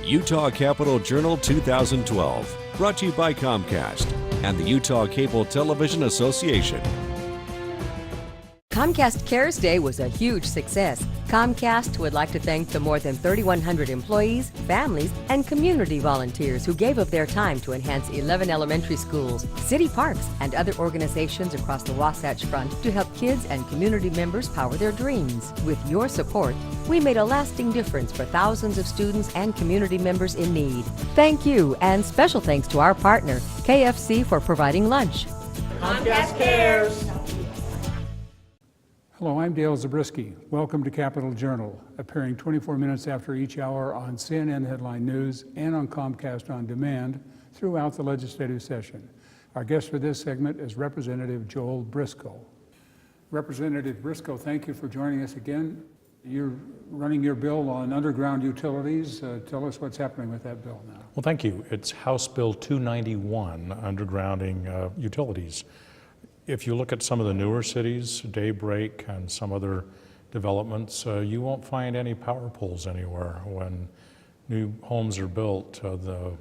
Utah Capitol Journal 2012, brought to you by Comcast and the Utah Cable Television Association. Comcast Cares Day was a huge success. Comcast would like to thank the more than 3,100 employees, families, and community volunteers who gave of their time to enhance 11 elementary schools, city parks, and other organizations across the Wasatch Front to help kids and community members power their dreams. With your support, we made a lasting difference for thousands of students and community members in need. Thank you, and special thanks to our partner, KFC, for providing lunch. Comcast Cares! Hello, I'm Joel Briscoe. Welcome to Capitol Journal, appearing 24 minutes after each hour on CNN Headline News and on Comcast On Demand throughout the legislative session. Our guest for this segment is Representative Joel Briscoe. Representative Briscoe, thank you for joining us again. You're running your bill on underground utilities. Tell us what's happening with that bill now. Well, thank you. It's House Bill 291, undergrounding utilities. If you look at some of the newer cities, Daybreak and some other developments, you won't find any power poles anywhere. When new homes are built, the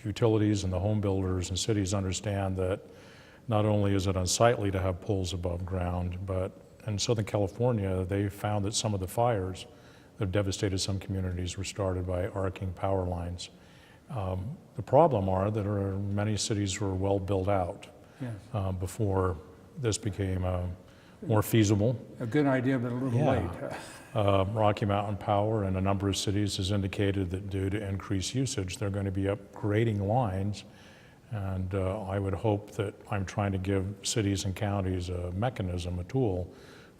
utilities and the home builders and cities understand that not only is it unsightly to have poles above ground, but in Southern California, they found that some of the fires that have devastated some communities were started by arcing power lines. The problem are that many cities were well built out. Yes. Before this became more feasible. A good idea, but a little late. Rocky Mountain Power in a number of cities has indicated that due to increased usage, they're going to be upgrading lines. And I would hope that I'm trying to give cities and counties a mechanism, a tool,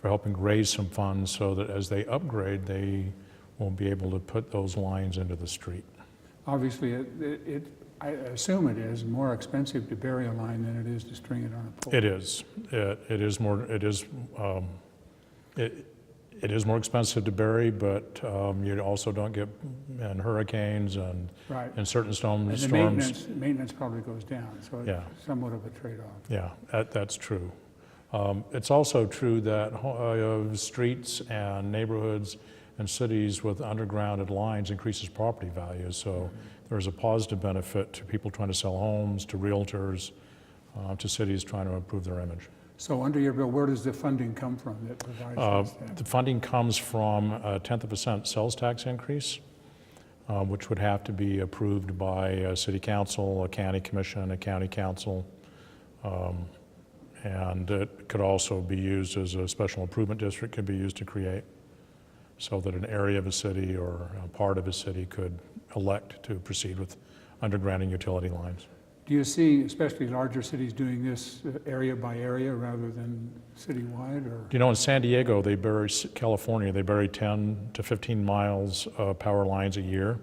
for helping raise some funds so that as they upgrade, they will be able to put those lines into the street. Obviously, I assume it is more expensive to bury a line than it is to string it on a pole. It is. It is more expensive to bury, but you also don't get in hurricanes and in certain storms. And the maintenance probably goes down, so it's somewhat of a trade-off. Yeah, that's true. It's also true that streets and neighborhoods and cities with undergrounded lines increases property values. So there's a positive benefit to people trying to sell homes, to realtors, to cities trying to improve their image. So under your bill, where does the funding come from that provides that? The funding comes from a 1/10% sales tax increase, which would have to be approved by a city council, a county commission, a county council. And it could also be used as a special improvement district, could be used to create, so that an area of a city or a part of a city could elect to proceed with undergrounding utility lines. Do you see, especially larger cities, doing this area by area rather than citywide? Or? You know, in San Diego, California, they bury 10 to 15 miles of power lines a year,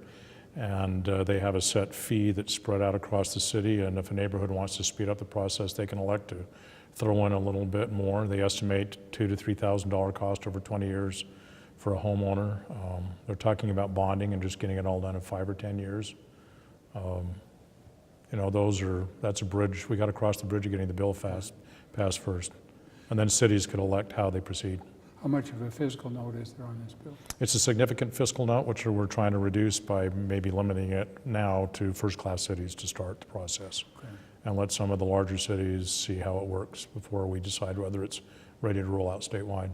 and they have a set fee that's spread out across the city, and if a neighborhood wants to speed up the process, they can elect to throw in a little bit more. They estimate $2,000 to $3,000 cost over 20 years for a homeowner. They're talking about bonding and just getting it all done in 5 or 10 years. You know, that's a bridge. We got to cross the bridge of getting the bill passed first. And then cities could elect how they proceed. How much of a fiscal note is there on this bill? It's a significant fiscal note, which we're trying to reduce by maybe limiting it now to first-class cities to start the process. Okay. And let some of the larger cities see how it works before we decide whether it's ready to roll out statewide.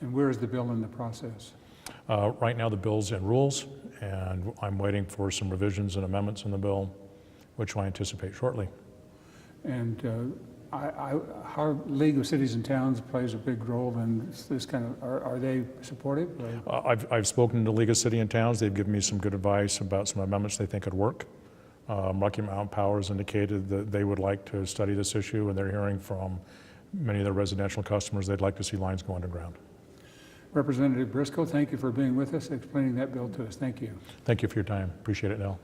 And where is the bill in the process? Right now the bill's in rules, and I'm waiting for some revisions and amendments in the bill, which I anticipate shortly. And our League of Cities and Towns plays a big role in this kind of, are they supportive? I've spoken to League of City and Towns. They've given me some good advice about some amendments they think could work. Rocky Mountain Power has indicated that they would like to study this issue, and they're hearing from many of their residential customers they'd like to see lines go underground. Representative Briscoe, thank you for being with us, explaining that bill to us. Thank you. Thank you for your time. Appreciate it, Nell.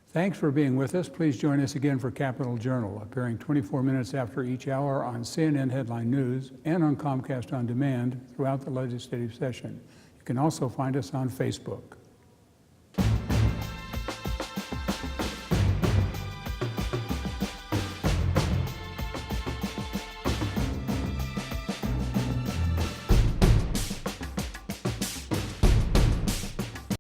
Thanks for being with us. Please join us again for Capitol Journal, appearing 24 minutes after each hour on CNN Headline News and on Comcast On Demand throughout the legislative session. You can also find us on Facebook.